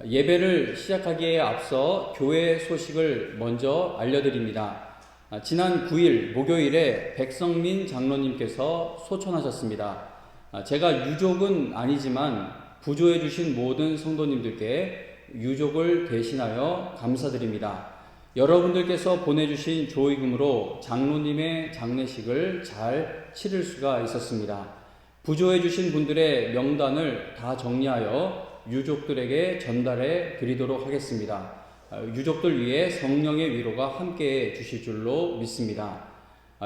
예배를 시작하기에 앞서 교회 소식을 먼저 알려드립니다. 지난 9일 목요일에 백성민 장로님께서 소천하셨습니다. 제가 유족은 아니지만 부조해 주신 모든 성도님들께 유족을 대신하여 감사드립니다. 여러분들께서 보내주신 조의금으로 장로님의 장례식을 잘 치를 수가 있었습니다. 부조해 주신 분들의 명단을 다 정리하여 유족들에게 전달해 드리도록 하겠습니다. 유족들 위해 성령의 위로가 함께해 주실 줄로 믿습니다.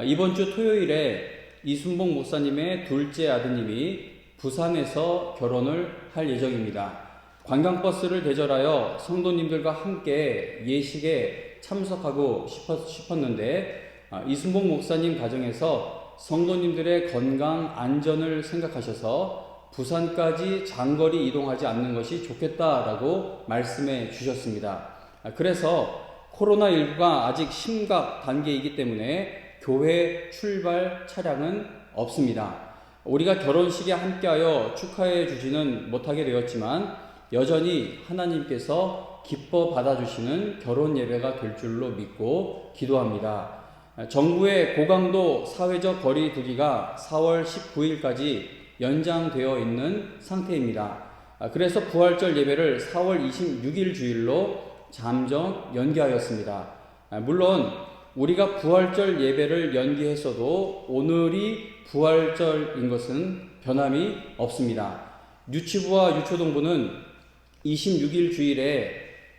이번 주 토요일에 이순봉 목사님의 둘째 아드님이 부산에서 결혼을 할 예정입니다. 관광버스를 대절하여 성도님들과 함께 예식에 참석하고 싶었는데 이순봉 목사님 가정에서 성도님들의 건강 안전을 생각하셔서 부산까지 장거리 이동하지 않는 것이 좋겠다라고 말씀해 주셨습니다. 그래서 코로나19가 아직 심각 단계이기 때문에 교회 출발 차량은 없습니다. 우리가 결혼식에 함께하여 축하해 주지는 못하게 되었지만 여전히 하나님께서 기뻐 받아주시는 결혼 예배가 될 줄로 믿고 기도합니다. 정부의 고강도 사회적 거리 두기가 4월 19일까지 연장되어 있는 상태입니다. 그래서 부활절 예배를 4월 26일 주일로 잠정 연기하였습니다. 물론 우리가 부활절 예배를 연기했어도 오늘이 부활절인 것은 변함이 없습니다. 유치부와 유초동부는 26일 주일에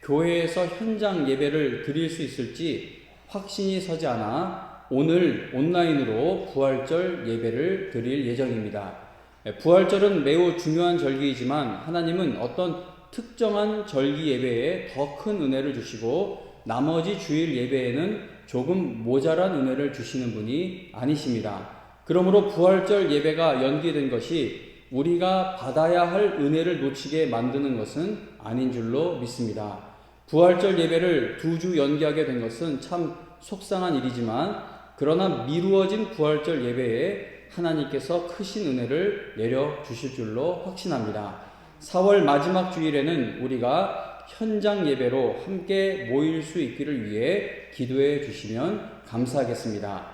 교회에서 현장 예배를 드릴 수 있을지 확신이 서지 않아 오늘 온라인으로 부활절 예배를 드릴 예정입니다. 부활절은 매우 중요한 절기이지만 하나님은 어떤 특정한 절기 예배에 더 큰 은혜를 주시고 나머지 주일 예배에는 조금 모자란 은혜를 주시는 분이 아니십니다. 그러므로 부활절 예배가 연기된 것이 우리가 받아야 할 은혜를 놓치게 만드는 것은 아닌 줄로 믿습니다. 부활절 예배를 2주 연기하게 된 것은 참 속상한 일이지만 그러나 미루어진 부활절 예배에 하나님께서 크신 은혜를 내려주실 줄로 확신합니다. 4월 마지막 주일에는 우리가 현장 예배로 함께 모일 수 있기를 위해 기도해 주시면 감사하겠습니다.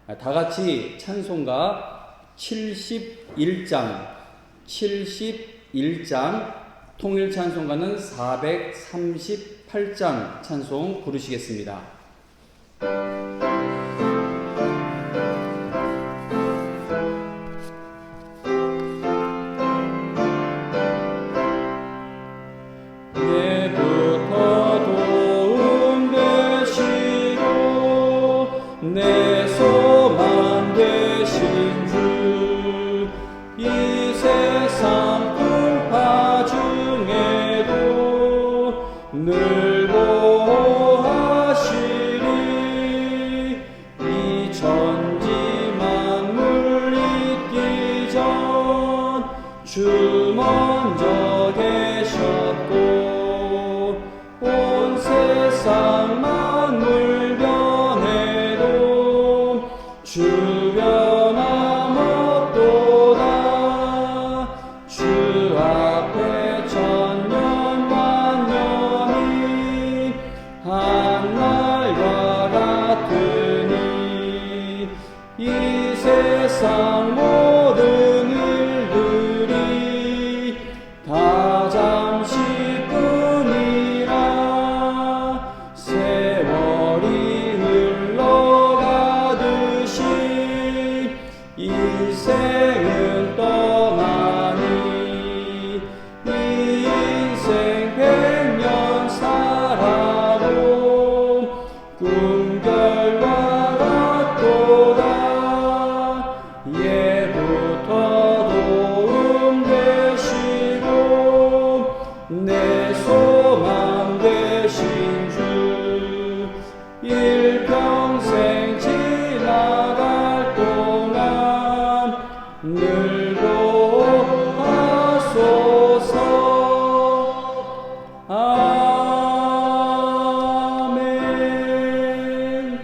다 같이 찬송가 71장 통일 찬송가는 438장 찬송 부르시겠습니다. 내 소망 되신 주, 이 세상 풍파 중에도 늘 보호하시리. 이 천지 만물 있기 전 주 먼저 계셨고 온 세상 만물 주변함없도다. 주 앞에 천년 만년이 한날과 같으니 이 세상 모든 일들이 다 잠시뿐이라. 세월이 인생은 떠나니 이 인생 100년 살아도 꿈결과 같도다. 예부터 도움 되시고 내 소망 되신 주, 일평생 지나갈 동안 늘 보호하소서. 아멘.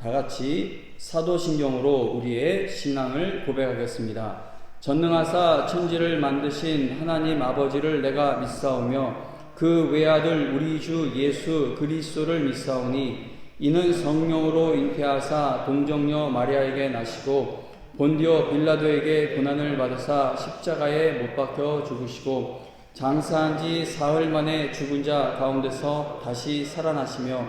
다같이 사도신경으로 우리의 신앙을 고백하겠습니다. 전능하사 천지를 만드신 하나님 아버지를 내가 믿사오며 그 그 외아들 우리 주 예수 그리스도를 믿사오니 이는 성령으로 잉태하사 동정녀 마리아에게 나시고 본디오 빌라도에게 고난을 받으사 십자가에 못 박혀 죽으시고 장사한 지 사흘 만에 죽은 자 가운데서 다시 살아나시며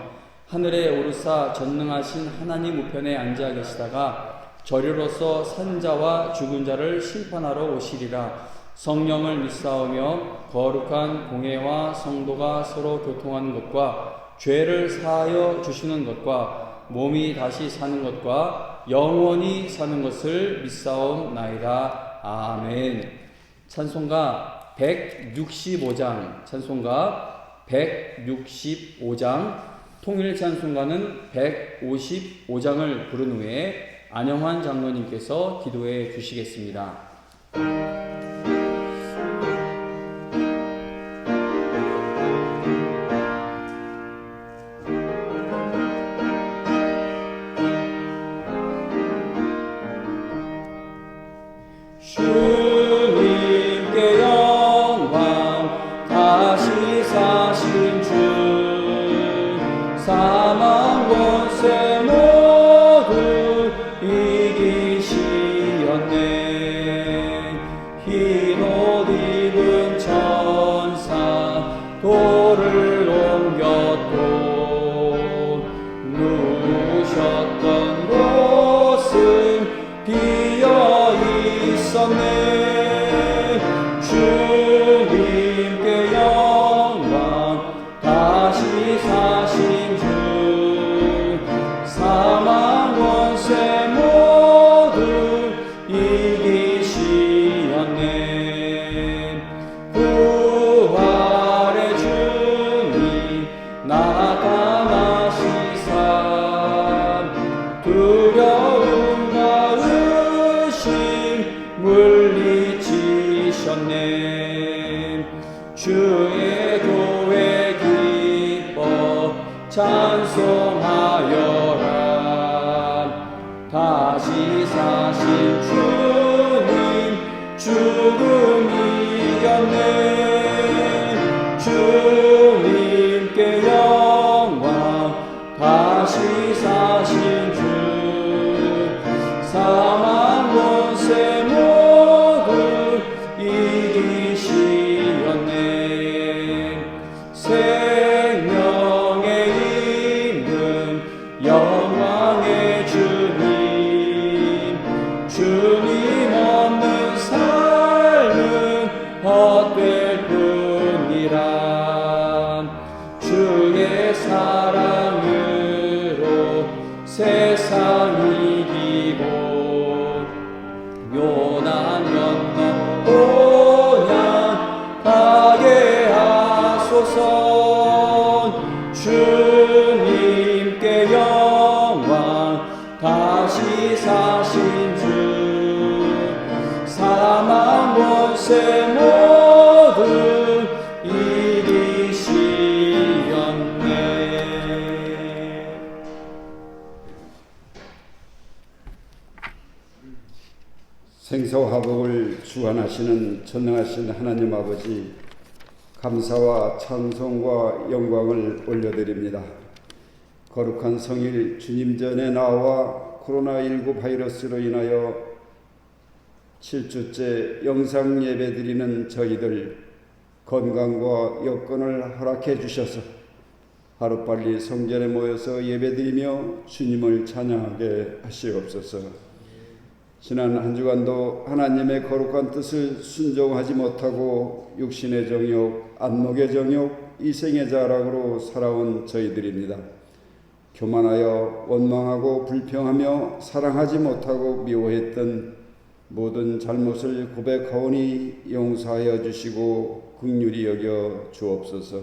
하늘에 오르사 전능하신 하나님 우편에 앉아 계시다가 저리로서 산 자와 죽은 자를 심판하러 오시리라. 성령을 믿사오며 거룩한 공회와 성도가 서로 교통하는 것과 죄를 사하여 주시는 것과 몸이 다시 사는 것과 영원히 사는 것을 믿사옵나이다. 아멘. 찬송가 165장, 찬송가 165장, 통일 찬송가는 155장을 부른 후에 안영환 장로님께서 기도해 주시겠습니다. 주님께 영광, 다시 사신 주, 사망 권세 모두 이기시었네. 흰 옷 입은 천사 돌을 옮겼고 누우셨던 곳은 비어 있었네. 주님께 영광, 다시 사신 주, 사망 권세 모두 이기시었네. 부활의 주님 나타나시사 두려움과 의심 물리치셨네. 주의 교회 기뻐 찬송하여라. 다시 사신 주님 죽음 이겼네. 주님께 영광, 다시 사신 주, 사망 권세 모두 이기시었네. 생명의 임금 영광의 주님, 주님 없는 삶은 헛될 뿐이라. 주의 사랑으로 세상 이기고 요난 건너 온양 가게 하소서. 주님께 영광, 다시 사신 주, 사망 권세 모두 이기시었네. 생사화복을 주관하시는 전능하신 하나님 아버지, 감사와 찬송과 영광을 올려드립니다. 거룩한 성일 주님 전에 나와 코로나19 바이러스로 인하여 7주째 영상 예배드리는 저희들 건강과 여건을 허락해 주셔서 하루빨리 성전에 모여서 예배드리며 주님을 찬양하게 하시옵소서. 지난 한 주간도 하나님의 거룩한 뜻을 순종하지 못하고 육신의 정욕, 안목의 정욕, 이생의 자락으로 살아온 저희들입니다. 교만하여 원망하고 불평하며 사랑하지 못하고 미워했던 모든 잘못을 고백하오니 용서하여 주시고 긍휼히 여겨 주옵소서.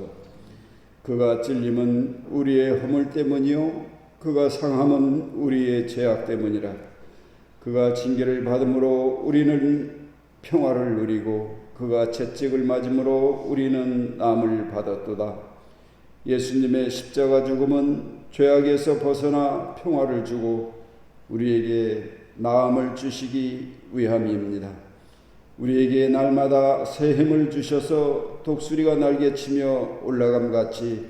그가 찔림은 우리의 허물 때문이요 그가 상함은 우리의 죄악 때문이라. 그가 징계를 받음으로 우리는 평화를 누리고 그가 채찍을 맞음으로 우리는 남을 받았도다. 예수님의 십자가 죽음은 죄악에서 벗어나 평화를 주고 우리에게 나음을 주시기 위함입니다. 우리에게 날마다 새 힘을 주셔서 독수리가 날개치며 올라감 같이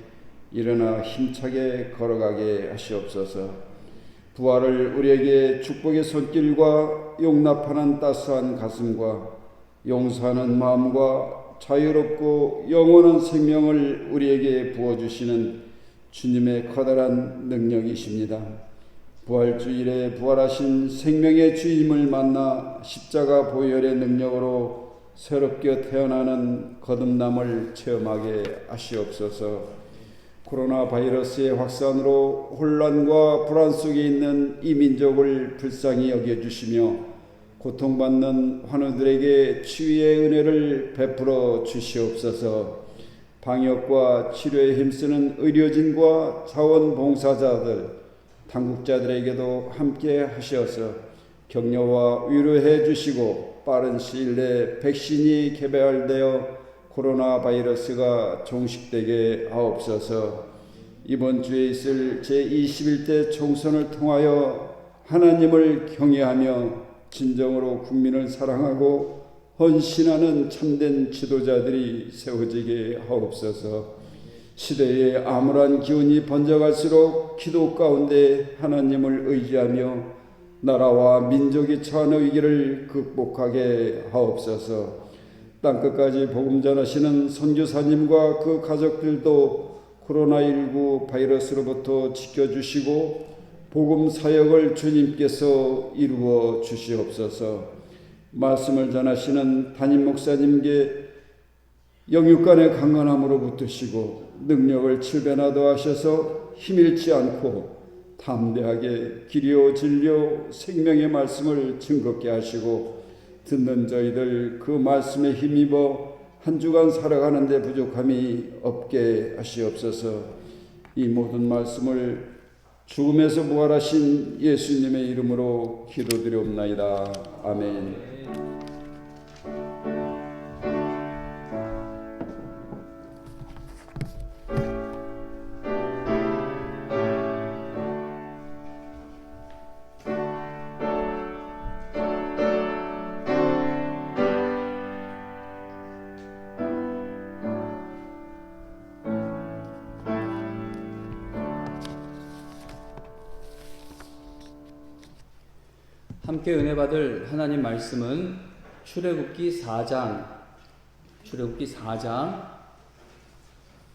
일어나 힘차게 걸어가게 하시옵소서. 부활을 우리에게 축복의 손길과 용납하는 따스한 가슴과 용서하는 마음과 자유롭고 영원한 생명을 우리에게 부어주시는 주님의 커다란 능력이십니다. 부활주일에 부활하신 생명의 주임을 만나 십자가 보혈의 능력으로 새롭게 태어나는 거듭남을 체험하게 하시옵소서. 코로나 바이러스의 확산으로 혼란과 불안 속에 있는 이 민족을 불쌍히 여겨주시며 고통받는 환우들에게 치유의 은혜를 베풀어 주시옵소서. 방역과 치료에 힘쓰는 의료진과 자원봉사자들, 당국자들에게도 함께 하셔서 격려와 위로해 주시고 빠른 시일 내 백신이 개발되어 코로나 바이러스가 종식되게 하옵소서. 이번 주에 있을 제21대 총선을 통하여 하나님을 경외하며 진정으로 국민을 사랑하고 헌신하는 참된 지도자들이 세워지게 하옵소서. 시대의 암울한 기운이 번져갈수록 기도 가운데 하나님을 의지하며 나라와 민족이 처한 위기를 극복하게 하옵소서. 땅끝까지 복음 전하시는 선교사님과 그 가족들도 코로나19 바이러스로부터 지켜주시고 복음 사역을 주님께서 이루어 주시옵소서. 말씀을 전하시는 담임 목사님께 영육간의 강건함으로 붙드시고 능력을 7배나 더하셔서 힘일지 않고 담대하게 길이요 진리요 생명의 말씀을 즐겁게 하시고 듣는 저희들 그 말씀에 힘입어 한 주간 살아가는 데 부족함이 없게 하시옵소서. 이 모든 말씀을 죽음에서 부활하신 예수님의 이름으로 기도드리옵나이다. 아멘. 함께 은혜 받을 하나님 말씀은 출애굽기 4장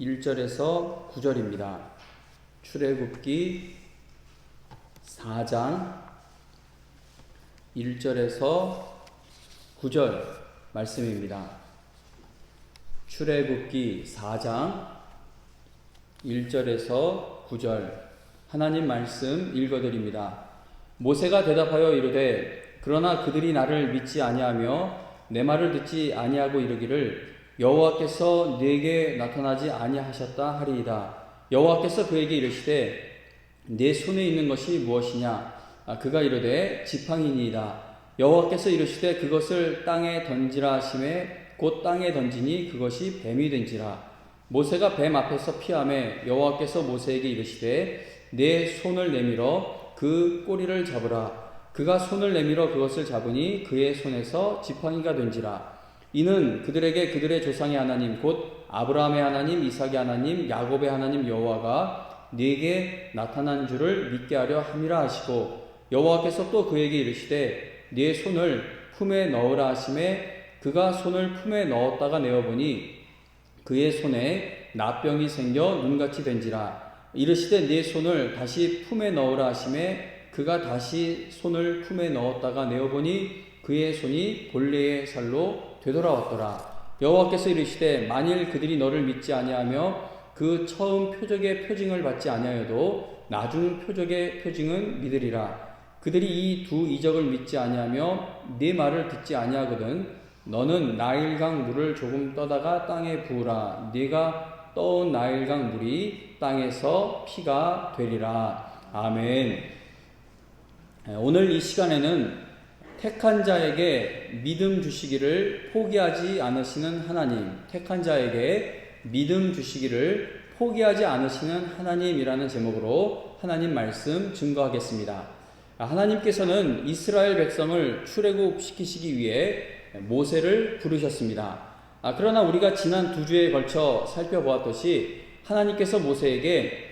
1절에서 9절입니다. 출애굽기 4장 1절에서 9절 말씀입니다. 출애굽기 4장 1절에서 9절 하나님 말씀 읽어드립니다. 모세가 대답하여 이르되 그러나 그들이 나를 믿지 아니하며 내 말을 듣지 아니하고 이르기를 여호와께서 네게 나타나지 아니하셨다 하리이다. 여호와께서 그에게 이르시되 내 손에 있는 것이 무엇이냐? 그가 이르되 지팡이니이다. 여호와께서 이르시되 그것을 땅에 던지라 하시매 곧 땅에 던지니 그것이 뱀이 된지라. 모세가 뱀 앞에서 피하매 여호와께서 모세에게 이르시되 내 손을 내밀어 그 꼬리를 잡으라. 그가 손을 내밀어 그것을 잡으니 그의 손에서 지팡이가 된지라. 이는 그들에게 그들의 조상의 하나님 곧 아브라함의 하나님, 이삭의 하나님, 야곱의 하나님 여호와가 네게 나타난 줄을 믿게 하려 함이라 하시고 여호와께서 또 그에게 이르시되 네 손을 품에 넣으라 하시매 그가 손을 품에 넣었다가 내어보니 그의 손에 낫병이 생겨 눈같이 된지라. 이르시되 네 손을 다시 품에 넣으라 하시매 그가 다시 손을 품에 넣었다가 내어보니 그의 손이 본래의 살로 되돌아왔더라. 여호와께서 이르시되 만일 그들이 너를 믿지 아니하며 그 처음 표적의 표징을 받지 아니하여도 나중 표적의 표징은 믿으리라. 그들이 이 두 이적을 믿지 아니하며 네 말을 듣지 아니하거든 너는 나일강 물을 조금 떠다가 땅에 부으라. 네가 떠온 나일강 물이 땅에서 피가 되리라. 아멘. 오늘 이 시간에는 택한 자에게 믿음 주시기를 포기하지 않으시는 하나님, 택한 자에게 믿음 주시기를 포기하지 않으시는 하나님이라는 제목으로 하나님 말씀 증거하겠습니다. 하나님께서는 이스라엘 백성을 출애굽시키시기 위해 모세를 부르셨습니다. 그러나 우리가 지난 2주에 걸쳐 살펴보았듯이 하나님께서 모세에게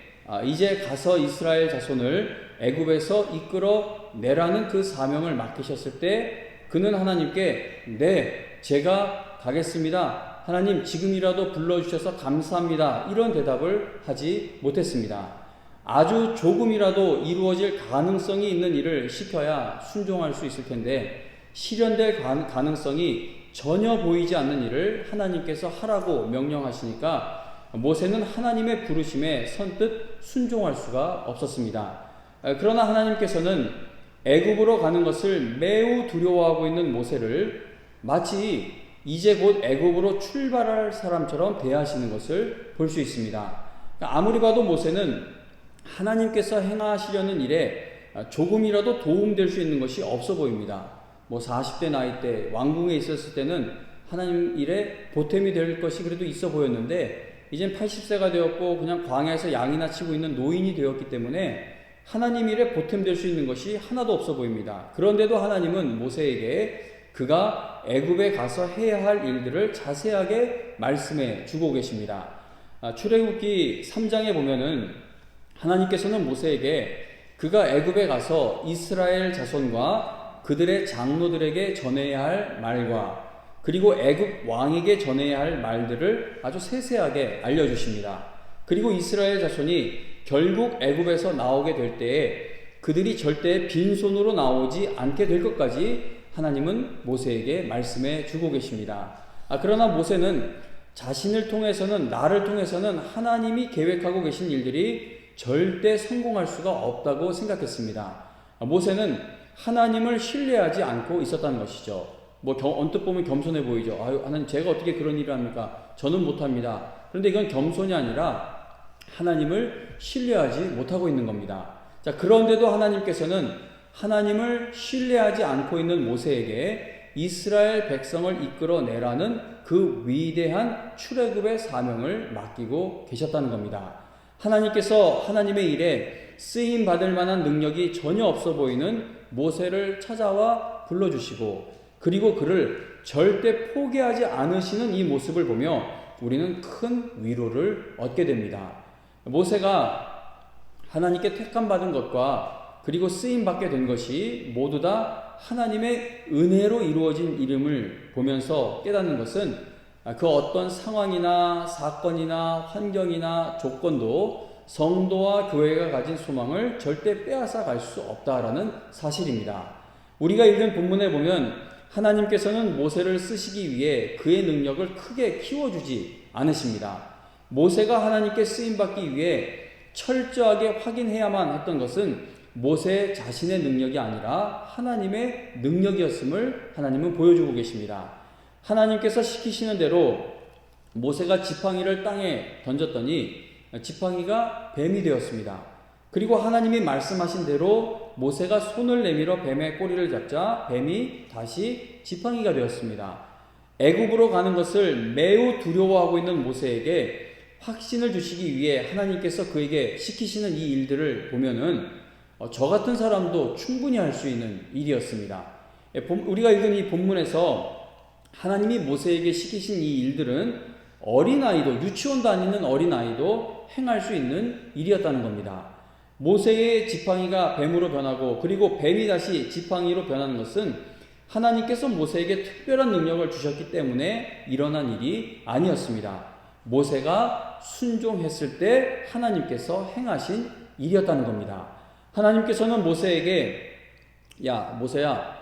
이제 가서 이스라엘 자손을 애굽에서 이끌어 내라는 그 사명을 맡기셨을 때 그는 하나님께 네, 제가 가겠습니다. 하나님 지금이라도 불러주셔서 감사합니다. 이런 대답을 하지 못했습니다. 아주 조금이라도 이루어질 가능성이 있는 일을 시켜야 순종할 수 있을 텐데 실현될 가능성이 전혀 보이지 않는 일을 하나님께서 하라고 명령하시니까 모세는 하나님의 부르심에 선뜻 순종할 수가 없었습니다. 그러나 하나님께서는 애굽으로 가는 것을 매우 두려워하고 있는 모세를 마치 이제 곧 애굽으로 출발할 사람처럼 대하시는 것을 볼 수 있습니다. 아무리 봐도 모세는 하나님께서 행하시려는 일에 조금이라도 도움될 수 있는 것이 없어 보입니다. 40대 나이 때 왕궁에 있었을 때는 하나님 일에 보탬이 될 것이 그래도 있어 보였는데 이젠 80세가 되었고 그냥 광야에서 양이나 치고 있는 노인이 되었기 때문에 하나님 일에 보탬될 수 있는 것이 하나도 없어 보입니다. 그런데도 하나님은 모세에게 그가 애굽에 가서 해야 할 일들을 자세하게 말씀해 주고 계십니다. 출애굽기 3장에 보면은 하나님께서는 모세에게 그가 애굽에 가서 이스라엘 자손과 그들의 장로들에게 전해야 할 말과 그리고 애굽 왕에게 전해야 할 말들을 아주 세세하게 알려주십니다. 그리고 이스라엘 자손이 결국 애굽에서 나오게 될 때에 그들이 절대 빈손으로 나오지 않게 될 것까지 하나님은 모세에게 말씀해 주고 계십니다. 그러나 모세는 자신을 통해서는 나를 통해서는 하나님이 계획하고 계신 일들이 절대 성공할 수가 없다고 생각했습니다. 모세는 하나님을 신뢰하지 않고 있었다는 것이죠. 언뜻 보면 겸손해 보이죠. 하나님 제가 어떻게 그런 일을 합니까? 저는 못합니다. 그런데 이건 겸손이 아니라 하나님을 신뢰하지 못하고 있는 겁니다. 그런데도 하나님께서는 하나님을 신뢰하지 않고 있는 모세에게 이스라엘 백성을 이끌어내라는 그 위대한 출애굽의 사명을 맡기고 계셨다는 겁니다. 하나님께서 하나님의 일에 쓰임 받을 만한 능력이 전혀 없어 보이는 모세를 찾아와 불러주시고 그리고 그를 절대 포기하지 않으시는 이 모습을 보며 우리는 큰 위로를 얻게 됩니다. 모세가 하나님께 택함받은 것과 그리고 쓰임받게 된 것이 모두 다 하나님의 은혜로 이루어진 일임을 보면서 깨닫는 것은 그 어떤 상황이나 사건이나 환경이나 조건도 성도와 교회가 가진 소망을 절대 빼앗아 갈 수 없다라는 사실입니다. 우리가 읽은 본문에 보면 하나님께서는 모세를 쓰시기 위해 그의 능력을 크게 키워주지 않으십니다. 모세가 하나님께 쓰임받기 위해 철저하게 확인해야만 했던 것은 모세 자신의 능력이 아니라 하나님의 능력이었음을 하나님은 보여주고 계십니다. 하나님께서 시키시는 대로 모세가 지팡이를 땅에 던졌더니 지팡이가 뱀이 되었습니다. 그리고 하나님이 말씀하신 대로 모세가 손을 내밀어 뱀의 꼬리를 잡자 뱀이 다시 지팡이가 되었습니다. 애굽으로 가는 것을 매우 두려워하고 있는 모세에게 확신을 주시기 위해 하나님께서 그에게 시키시는 이 일들을 보면은 저 같은 사람도 충분히 할 수 있는 일이었습니다. 우리가 읽은 이 본문에서 하나님이 모세에게 시키신 이 일들은 어린아이도, 유치원 다니는 어린아이도 행할 수 있는 일이었다는 겁니다. 모세의 지팡이가 뱀으로 변하고 그리고 뱀이 다시 지팡이로 변하는 것은 하나님께서 모세에게 특별한 능력을 주셨기 때문에 일어난 일이 아니었습니다. 모세가 순종했을 때 하나님께서 행하신 일이었다는 겁니다. 하나님께서는 모세에게 야 모세야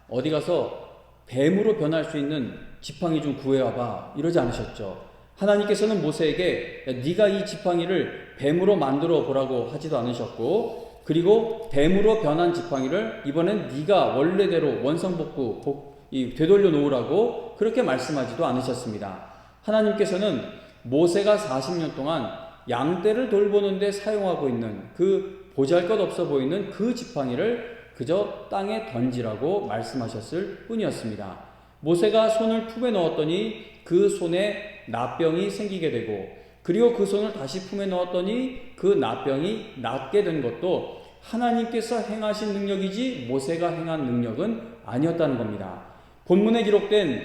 어디 가서 뱀으로 변할 수 있는 지팡이 좀 구해와봐 이러지 않으셨죠. 하나님께서는 모세에게 네가 이 지팡이를 뱀으로 만들어 보라고 하지도 않으셨고 그리고 뱀으로 변한 지팡이를 이번엔 네가 원래대로 원상복구 되돌려 놓으라고 그렇게 말씀하지도 않으셨습니다. 하나님께서는 모세가 40년 동안 양떼를 돌보는 데 사용하고 있는 그 보잘것없어 보이는 그 지팡이를 그저 땅에 던지라고 말씀하셨을 뿐이었습니다. 모세가 손을 품에 넣었더니 그 손에 낫병이 생기게 되고 그리고 그 손을 다시 품에 넣었더니 그 낫병이 낫게 된 것도 하나님께서 행하신 능력이지 모세가 행한 능력은 아니었다는 겁니다. 본문에 기록된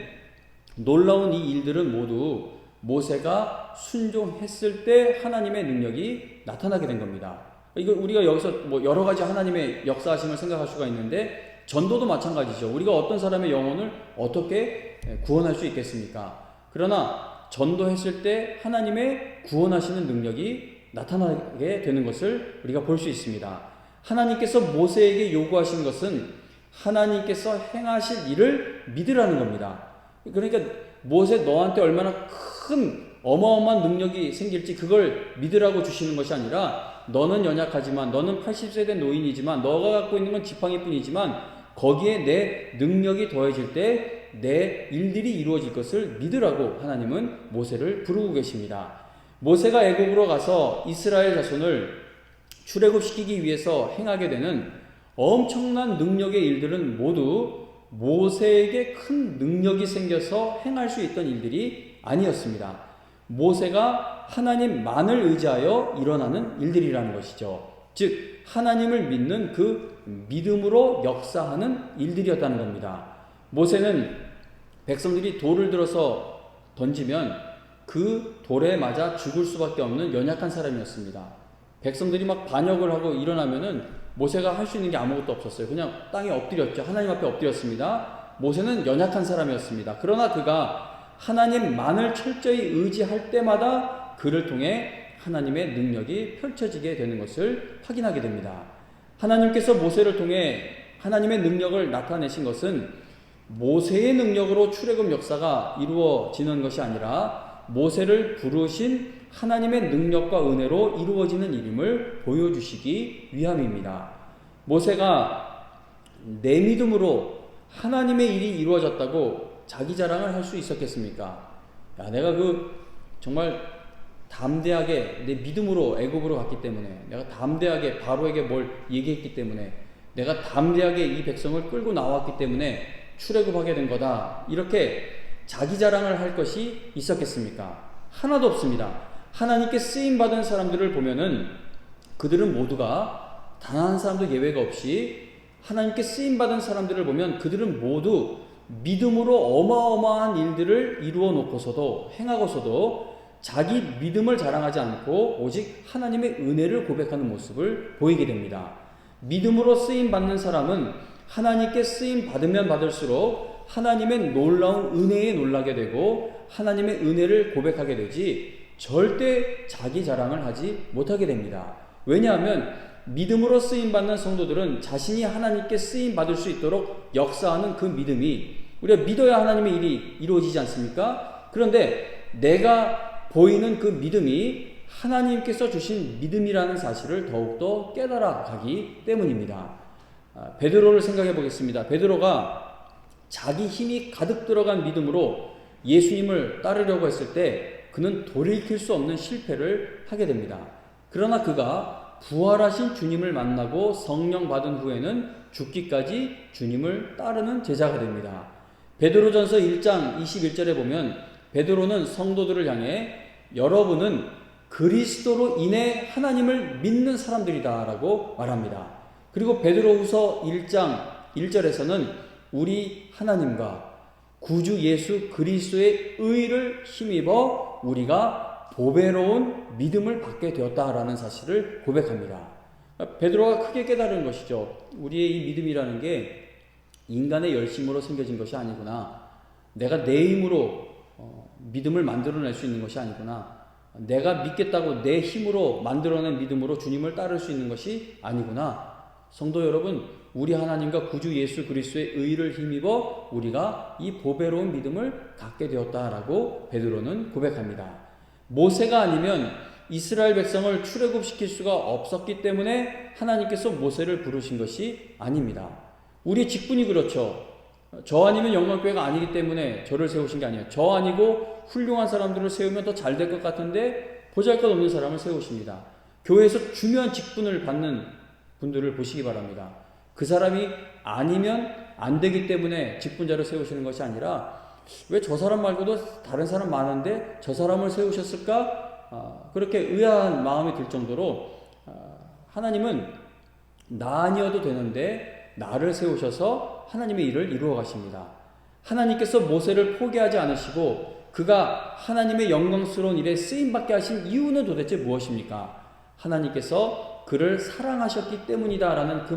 놀라운 이 일들은 모두 모세가 순종했을 때 하나님의 능력이 나타나게 된 겁니다. 이거 우리가 여기서 뭐 여러 가지 하나님의 역사하심을 생각할 수가 있는데, 전도도 마찬가지죠. 우리가 어떤 사람의 영혼을 어떻게 구원할 수 있겠습니까? 그러나 전도했을 때 하나님의 구원하시는 능력이 나타나게 되는 것을 우리가 볼 수 있습니다. 하나님께서 모세에게 요구하신 것은 하나님께서 행하실 일을 믿으라는 겁니다. 그러니까 모세, 너한테 얼마나 큰 어마어마한 능력이 생길지 그걸 믿으라고 주시는 것이 아니라, 너는 연약하지만, 너는 80세 된 노인이지만, 너가 갖고 있는 건 지팡이뿐이지만 거기에 내 능력이 더해질 때 내 일들이 이루어질 것을 믿으라고 하나님은 모세를 부르고 계십니다. 모세가 애굽으로 가서 이스라엘 자손을 출애굽시키기 위해서 행하게 되는 엄청난 능력의 일들은 모두 모세에게 큰 능력이 생겨서 행할 수 있던 일들이 아니었습니다. 모세가 하나님만을 의지하여 일어나는 일들이라는 것이죠. 즉 하나님을 믿는 그 믿음으로 역사하는 일들이었다는 겁니다. 모세는 백성들이 돌을 들어서 던지면 그 돌에 맞아 죽을 수밖에 없는 연약한 사람이었습니다. 백성들이 막 반역을 하고 일어나면은 모세가 할 수 있는 게 아무것도 없었어요. 그냥 땅에 엎드렸죠. 하나님 앞에 엎드렸습니다. 모세는 연약한 사람이었습니다. 그러나 그가 하나님만을 철저히 의지할 때마다 그를 통해 하나님의 능력이 펼쳐지게 되는 것을 확인하게 됩니다. 하나님께서 모세를 통해 하나님의 능력을 나타내신 것은 모세의 능력으로 출애굽 역사가 이루어지는 것이 아니라 모세를 부르신 하나님의 능력과 은혜로 이루어지는 일임을 보여주시기 위함입니다. 모세가 내 믿음으로 하나님의 일이 이루어졌다고 자기 자랑을 할 수 있었겠습니까? 야, 내가 정말 담대하게 내 믿음으로 애굽으로 갔기 때문에, 내가 담대하게 바로에게 뭘 얘기했기 때문에, 내가 담대하게 이 백성을 끌고 나왔기 때문에 출애굽하게 된 거다, 이렇게 자기 자랑을 할 것이 있었겠습니까? 하나도 없습니다. 하나님께 쓰임받은 사람들을 보면은 그들은 모두가 단 한 사람도 예외가 없이, 하나님께 쓰임받은 사람들을 보면 그들은 모두 믿음으로 어마어마한 일들을 이루어 놓고서도, 행하고서도 자기 믿음을 자랑하지 않고 오직 하나님의 은혜를 고백하는 모습을 보이게 됩니다. 믿음으로 쓰임받는 사람은 하나님께 쓰임받으면 받을수록 하나님의 놀라운 은혜에 놀라게 되고 하나님의 은혜를 고백하게 되지 절대 자기 자랑을 하지 못하게 됩니다. 왜냐하면 믿음으로 쓰임받는 성도들은 자신이 하나님께 쓰임받을 수 있도록 역사하는 그 믿음이, 우리가 믿어야 하나님의 일이 이루어지지 않습니까? 그런데 내가 보이는 그 믿음이 하나님께서 주신 믿음이라는 사실을 더욱더 깨달아 가기 때문입니다. 베드로를 생각해 보겠습니다. 베드로가 자기 힘이 가득 들어간 믿음으로 예수님을 따르려고 했을 때 그는 돌이킬 수 없는 실패를 하게 됩니다. 그러나 그가 부활하신 주님을 만나고 성령 받은 후에는 죽기까지 주님을 따르는 제자가 됩니다. 베드로전서 1장 21절에 보면 베드로는 성도들을 향해 여러분은 그리스도로 인해 하나님을 믿는 사람들이다 라고 말합니다. 그리고 베드로후서 1장 1절에서는 우리 하나님과 구주 예수 그리스도의 의를 힘입어 우리가 보배로운 믿음을 받게 되었다라는 사실을 고백합니다. 베드로가 크게 깨달은 것이죠. 우리의 이 믿음이라는 게 인간의 열심으로 생겨진 것이 아니구나. 내가 내 힘으로 믿음을 만들어낼 수 있는 것이 아니구나. 내가 믿겠다고 내 힘으로 만들어낸 믿음으로 주님을 따를 수 있는 것이 아니구나. 성도 여러분, 우리 하나님과 구주 예수 그리스도의 의를 힘입어 우리가 이 보배로운 믿음을 갖게 되었다라고 베드로는 고백합니다. 모세가 아니면 이스라엘 백성을 출애굽시킬 수가 없었기 때문에 하나님께서 모세를 부르신 것이 아닙니다. 우리 직분이 그렇죠. 저 아니면 영광교회가 아니기 때문에 저를 세우신 게 아니에요. 저 아니고 훌륭한 사람들을 세우면 더 잘 될 것 같은데 보잘것없는 사람을 세우십니다. 교회에서 중요한 직분을 받는 분들을 보시기 바랍니다. 그 사람이 아니면 안 되기 때문에 직분자를 세우시는 것이 아니라 왜 저 사람 말고도 다른 사람 많은데 저 사람을 세우셨을까? 그렇게 의아한 마음이 들 정도로 하나님은 나 아니어도 되는데 나를 세우셔서 하나님의 일을 이루어 가십니다. 하나님께서 모세를 포기하지 않으시고 그가 하나님의 영광스러운 일에 쓰임받게 하신 이유는 도대체 무엇입니까? 하나님께서 그를 사랑하셨기 때문이다라는 그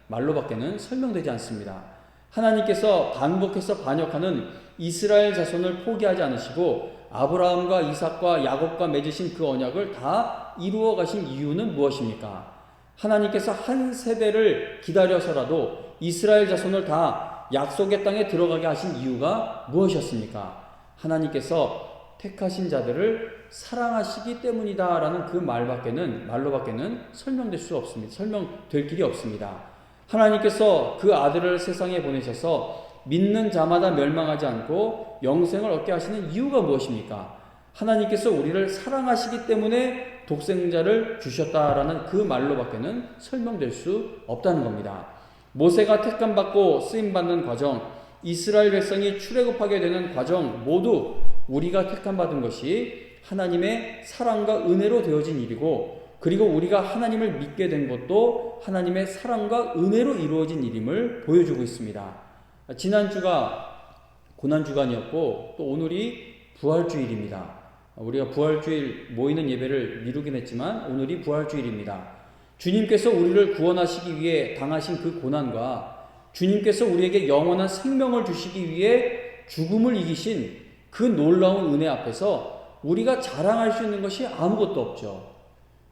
말로밖에는 설명되지 않습니다. 하나님께서 반복해서 반역하는 이스라엘 자손을 포기하지 않으시고 아브라함과 이삭과 야곱과 맺으신 그 언약을 다 이루어 가신 이유는 무엇입니까? 하나님께서 한 세대를 기다려서라도 이스라엘 자손을 다 약속의 땅에 들어가게 하신 이유가 무엇이었습니까? 하나님께서 택하신 자들을 사랑하시기 때문이다라는 그 말로밖에는 설명될 수 없습니다. 설명될 길이 없습니다. 하나님께서 그 아들을 세상에 보내셔서 믿는 자마다 멸망하지 않고 영생을 얻게 하시는 이유가 무엇입니까? 하나님께서 우리를 사랑하시기 때문에 독생자를 주셨다라는 그 말로밖에는 설명될 수 없다는 겁니다. 모세가 택함받고 쓰임받는 과정, 이스라엘 백성이 출애굽하게 되는 과정 모두 우리가 택함받은 것이 하나님의 사랑과 은혜로 되어진 일이고, 그리고 우리가 하나님을 믿게 된 것도 하나님의 사랑과 은혜로 이루어진 일임을 보여주고 있습니다. 지난주가 고난주간이었고 또 오늘이 부활주일입니다. 우리가 부활주일 모이는 예배를 미루긴 했지만 오늘이 부활주일입니다. 주님께서 우리를 구원하시기 위해 당하신 그 고난과 주님께서 우리에게 영원한 생명을 주시기 위해 죽음을 이기신 그 놀라운 은혜 앞에서 우리가 자랑할 수 있는 것이 아무것도 없죠.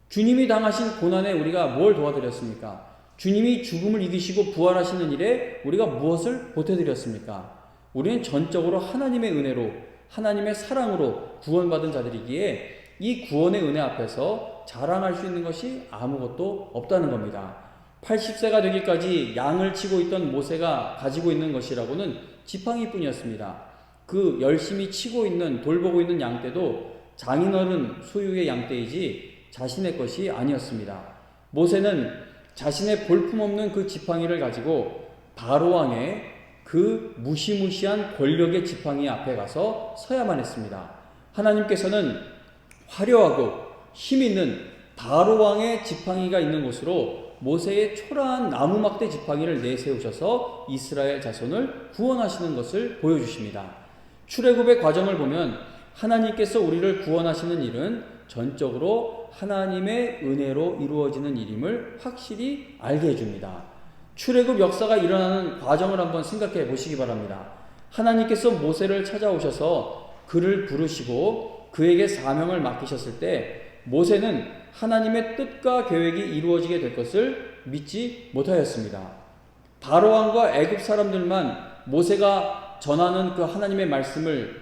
주님이 당하신 고난에 우리가 뭘 도와드렸습니까? 주님이 죽음을 이기시고 부활하시는 일에 우리가 무엇을 보태드렸습니까? 우리는 전적으로 하나님의 은혜로, 하나님의 사랑으로 구원받은 자들이기에 이 구원의 은혜 앞에서 자랑할 수 있는 것이 아무것도 없다는 겁니다. 80세가 되기까지 양을 치고 있던 모세가 가지고 있는 것이라고는 지팡이뿐이었습니다. 그 열심히 치고 있는, 돌보고 있는 양떼도 장인어른 소유의 양떼이지 자신의 것이 아니었습니다. 모세는 자신의 볼품없는 그 지팡이를 가지고 바로왕의 그 무시무시한 권력의 지팡이 앞에 가서 서야만 했습니다. 하나님께서는 화려하고 힘있는 바로왕의 지팡이가 있는 곳으로 모세의 초라한 나무막대 지팡이를 내세우셔서 이스라엘 자손을 구원하시는 것을 보여주십니다. 출애굽의 과정을 보면 하나님께서 우리를 구원하시는 일은 전적으로 하나님의 은혜로 이루어지는 일임을 확실히 알게 해줍니다. 출애굽 역사가 일어나는 과정을 한번 생각해 보시기 바랍니다. 하나님께서 모세를 찾아오셔서 그를 부르시고 그에게 사명을 맡기셨을 때 모세는 하나님의 뜻과 계획이 이루어지게 될 것을 믿지 못하였습니다. 바로왕과 애굽 사람들만 모세가 전하는 그 하나님의 말씀을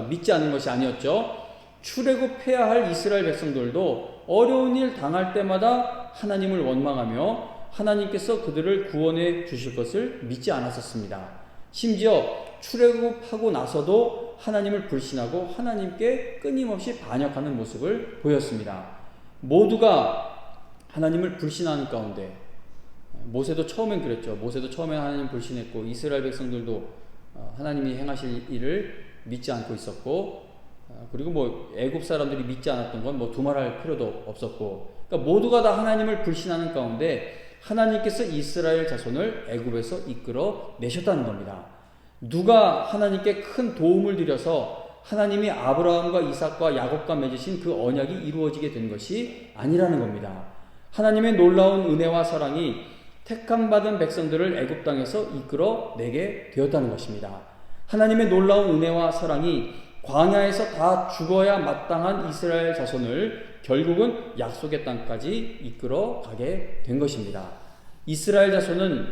믿지 않은 것이 아니었죠. 출애굽해야 할 이스라엘 백성들도 어려운 일 당할 때마다 하나님을 원망하며 하나님께서 그들을 구원해 주실 것을 믿지 않았었습니다. 심지어 출애굽하고 나서도 하나님을 불신하고 하나님께 끊임없이 반역하는 모습을 보였습니다. 모두가 하나님을 불신하는 가운데 모세도 처음엔 그랬죠. 모세도 처음엔 하나님 불신했고 이스라엘 백성들도 하나님이 행하실 일을 믿지 않고 있었고, 그리고 애굽 사람들이 믿지 않았던 건 두말할 필요도 없었고, 그러니까 모두가 다 하나님을 불신하는 가운데 하나님께서 이스라엘 자손을 애굽에서 이끌어 내셨다는 겁니다. 누가 하나님께 큰 도움을 드려서 하나님이 아브라함과 이삭과 야곱과 맺으신 그 언약이 이루어지게 된 것이 아니라는 겁니다. 하나님의 놀라운 은혜와 사랑이 택함받은 백성들을 애굽 땅에서 이끌어 내게 되었다는 것입니다. 하나님의 놀라운 은혜와 사랑이 광야에서 다 죽어야 마땅한 이스라엘 자손을 결국은 약속의 땅까지 이끌어 가게 된 것입니다. 이스라엘 자손은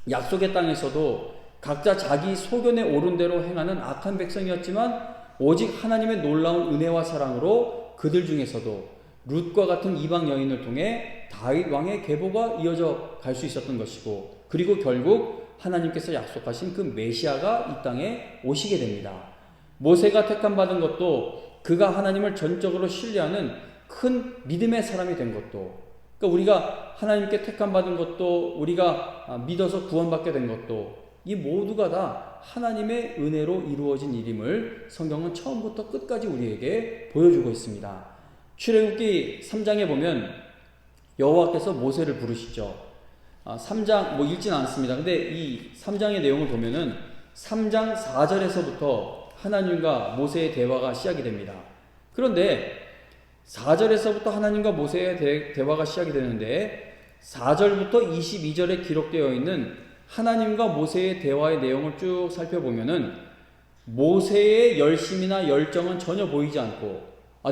약속의 땅에서도 각자 자기 소견에 오른 대로 행하는 악한 백성이었지만 오직 하나님의 놀라운 은혜와 사랑으로 그들 중에서도 룻과 같은 이방 여인을 통해 다윗 왕의 계보가 이어져 갈 수 있었던 것이고, 그리고 결국 하나님께서 약속하신 그 메시아가 이 땅에 오시게 됩니다. 모세가 택함받은 것도 그가 하나님을 전적으로 신뢰하는 큰 믿음의 사람이 된 것도, 그러니까 우리가 하나님께 택함받은 것도, 우리가 믿어서 구원받게 된 것도, 이 모두가 다 하나님의 은혜로 이루어진 일임을 성경은 처음부터 끝까지 우리에게 보여주고 있습니다. 출애굽기 3장에 보면 여호와께서 모세를 부르시죠. 3장 읽지는 않습니다. 근데 이 3장의 내용을 보면은 3장 4절에서부터 하나님과 모세의 대화가 시작이 됩니다. 그런데 4절에서부터 하나님과 모세의 대화가 시작이 되는데 4절부터 22절에 기록되어 있는 하나님과 모세의 대화의 내용을 쭉 살펴보면은 모세의 열심이나 열정은 전혀 보이지 않고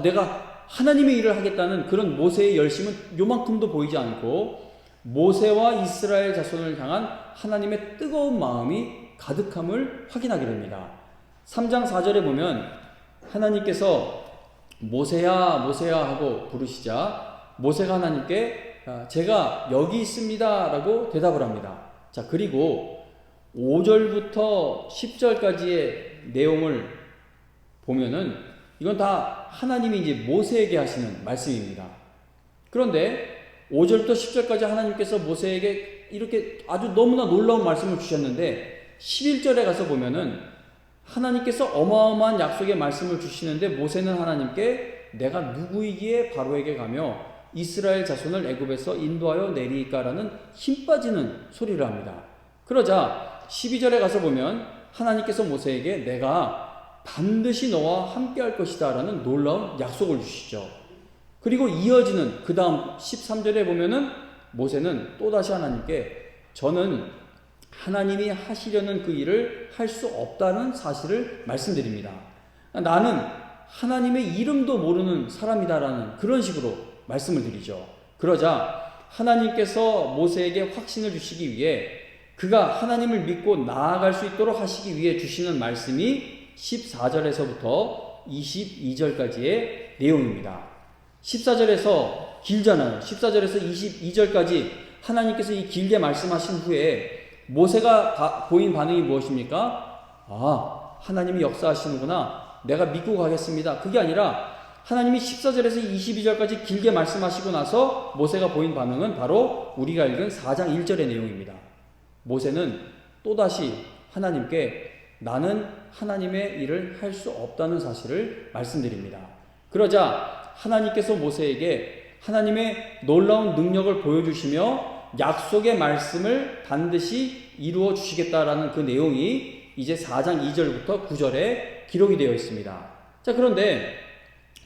내가 하나님의 일을 하겠다는 그런 모세의 열심은 요만큼도 보이지 않고 모세와 이스라엘 자손을 향한 하나님의 뜨거운 마음이 가득함을 확인하게 됩니다. 3장 4절에 보면 하나님께서 모세야 모세야 하고 부르시자 모세가 하나님께 제가 여기 있습니다 라고 대답을 합니다. 자, 그리고 5절부터 10절까지의 내용을 보면은 이건 다 하나님이 이제 모세에게 하시는 말씀입니다. 그런데 5절부터 10절까지 하나님께서 모세에게 이렇게 아주 너무나 놀라운 말씀을 주셨는데 11절에 가서 보면은 하나님께서 어마어마한 약속의 말씀을 주시는데 모세는 하나님께 내가 누구이기에 바로에게 가며 이스라엘 자손을 애굽에서 인도하여 내리까라는 힘 빠지는 소리를 합니다. 그러자 12절에 가서 보면 하나님께서 모세에게 내가 반드시 너와 함께 할 것이다 라는 놀라운 약속을 주시죠. 그리고 이어지는 그 다음 13절에 보면은 모세는 또다시 하나님께 저는 하나님이 하시려는 그 일을 할 수 없다는 사실을 말씀드립니다. 나는 하나님의 이름도 모르는 사람이다라는 그런 식으로 말씀을 드리죠. 그러자 하나님께서 모세에게 확신을 주시기 위해 그가 하나님을 믿고 나아갈 수 있도록 하시기 위해 주시는 말씀이 14절에서부터 22절까지의 내용입니다. 14절에서 길잖아요. 14절에서 22절까지 하나님께서 이 길게 말씀하신 후에 모세가 보인 반응이 무엇입니까? 하나님이 역사하시는구나. 내가 믿고 가겠습니다. 그게 아니라 하나님이 14절에서 22절까지 길게 말씀하시고 나서 모세가 보인 반응은 바로 우리가 읽은 4장 1절의 내용입니다. 모세는 또다시 하나님께 나는 하나님의 일을 할 수 없다는 사실을 말씀드립니다. 그러자 하나님께서 모세에게 하나님의 놀라운 능력을 보여주시며 약속의 말씀을 반드시 이루어 주시겠다라는 그 내용이 이제 4장 2절부터 9절에 기록이 되어 있습니다. 자, 그런데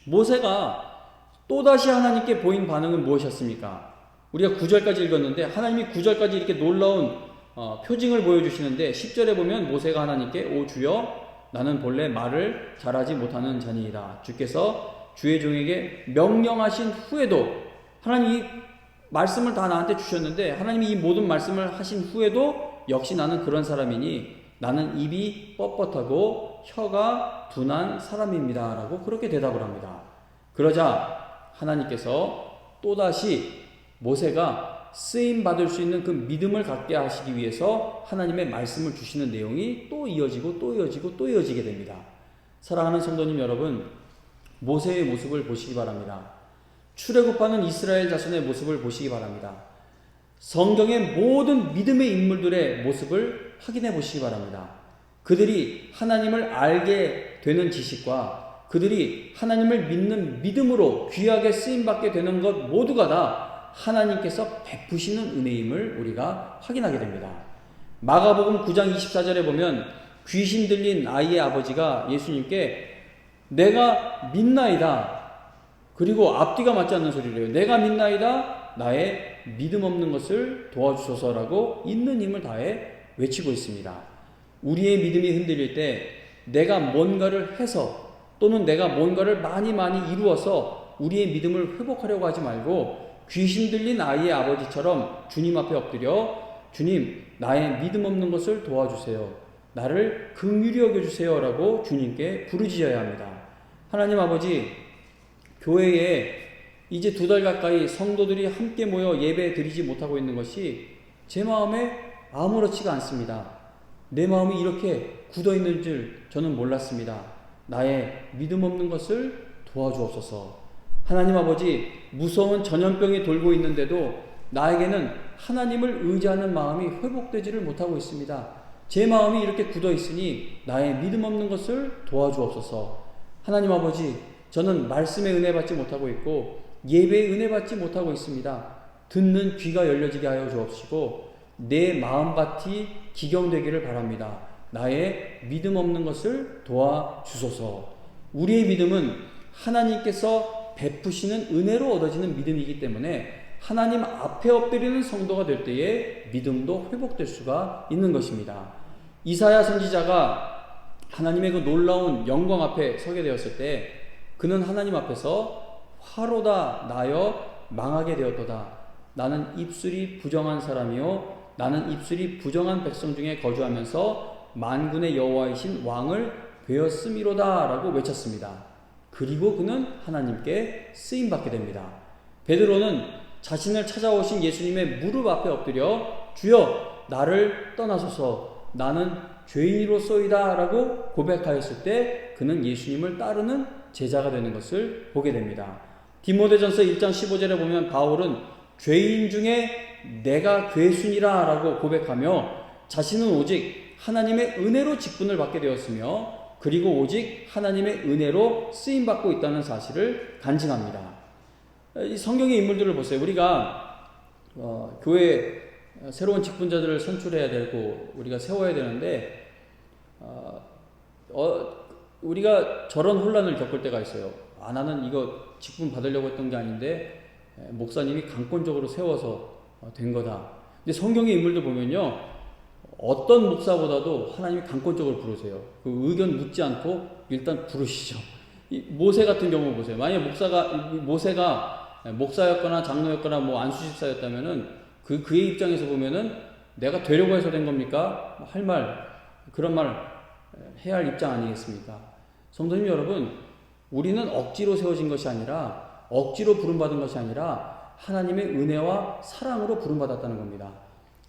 모세가 또다시 하나님께 보인 반응은 무엇이었습니까? 우리가 9절까지 읽었는데 하나님이 9절까지 이렇게 놀라운 표징을 보여주시는데 10절에 보면 모세가 하나님께 오 주여 나는 본래 말을 잘하지 못하는 자니이다. 주께서 주의 종에게 명령하신 후에도 하나님이 이 말씀을 다 나한테 주셨는데 하나님이 이 모든 말씀을 하신 후에도 역시 나는 그런 사람이니 나는 입이 뻣뻣하고 혀가 둔한 사람입니다 라고 그렇게 대답을 합니다. 그러자 하나님께서 또다시 모세가 쓰임받을 수 있는 그 믿음을 갖게 하시기 위해서 하나님의 말씀을 주시는 내용이 또 이어지고 또 이어지고 또 이어지게 됩니다. 사랑하는 성도님 여러분, 모세의 모습을 보시기 바랍니다. 출애굽하는 이스라엘 자손의 모습을 보시기 바랍니다. 성경의 모든 믿음의 인물들의 모습을 확인해 보시기 바랍니다. 그들이 하나님을 알게 되는 지식과 그들이 하나님을 믿는 믿음으로 귀하게 쓰임받게 되는 것 모두가 다 하나님께서 베푸시는 은혜임을 우리가 확인하게 됩니다. 마가복음 9장 24절에 보면 귀신 들린 아이의 아버지가 예수님께 내가 믿나이다. 그리고 앞뒤가 맞지 않는 소리를 해요. 내가 믿나이다. 나의 믿음 없는 것을 도와주소서라고 있는 힘을 다해 외치고 있습니다. 우리의 믿음이 흔들릴 때 내가 뭔가를 해서 또는 내가 뭔가를 많이 이루어서 우리의 믿음을 회복하려고 하지 말고 귀신 들린 아이의 아버지처럼 주님 앞에 엎드려 주님 나의 믿음 없는 것을 도와주세요. 나를 긍휼히 여겨주세요 라고 주님께 부르짖어야 합니다. 하나님 아버지, 교회에 이제 2달 가까이 성도들이 함께 모여 예배 드리지 못하고 있는 것이 제 마음에 아무렇지가 않습니다. 내 마음이 이렇게 굳어 있는 줄 저는 몰랐습니다. 나의 믿음 없는 것을 도와주옵소서. 하나님 아버지, 무서운 전염병이 돌고 있는데도 나에게는 하나님을 의지하는 마음이 회복되지를 못하고 있습니다. 제 마음이 이렇게 굳어 있으니 나의 믿음 없는 것을 도와주옵소서. 하나님 아버지, 저는 말씀의 은혜 받지 못하고 있고 예배의 은혜 받지 못하고 있습니다. 듣는 귀가 열려지게 하여 주옵시고 내 마음밭이 기경되기를 바랍니다. 나의 믿음 없는 것을 도와주소서. 우리의 믿음은 하나님께서 베푸시는 은혜로 얻어지는 믿음이기 때문에 하나님 앞에 엎드리는 성도가 될 때에 믿음도 회복될 수가 있는 것입니다. 이사야 선지자가 하나님의 그 놀라운 영광 앞에 서게 되었을 때 그는 하나님 앞에서 화로다 나여 망하게 되었도다. 나는 입술이 부정한 사람이요 나는 입술이 부정한 백성 중에 거주하면서 만군의 여호와이신 왕을 베었음이로다 라고 외쳤습니다. 그리고 그는 하나님께 쓰임받게 됩니다. 베드로는 자신을 찾아오신 예수님의 무릎 앞에 엎드려 주여 나를 떠나소서 나는 죄인으로소이다 라고 고백하였을 때 그는 예수님을 따르는 제자가 되는 것을 보게 됩니다. 디모데전서 1장 15절에 보면 바울은 죄인 중에 내가 괴순이라 라고 고백하며 자신은 오직 하나님의 은혜로 직분을 받게 되었으며 그리고 오직 하나님의 은혜로 쓰임받고 있다는 사실을 간증합니다. 이 성경의 인물들을 보세요. 우리가 교회에 새로운 직분자들을 선출해야 되고 우리가 세워야 되는데 우리가 저런 혼란을 겪을 때가 있어요. 나는 이거 직분 받으려고 했던 게 아닌데 목사님이 강권적으로 세워서 된 거다. 근데 성경의 인물들 보면요, 어떤 목사보다도 하나님이 강권적으로 부르세요. 그 의견 묻지 않고 일단 부르시죠. 이 모세 같은 경우 보세요. 만약에 모세가 목사였거나 장로였거나 뭐 안수집사였다면은 그의 입장에서 보면은 내가 되려고 해서 된 겁니까? 그런 말 해야 할 입장 아니겠습니까? 성도님 여러분, 우리는 억지로 세워진 것이 아니라 억지로 부름받은 것이 아니라 하나님의 은혜와 사랑으로 부름받았다는 겁니다.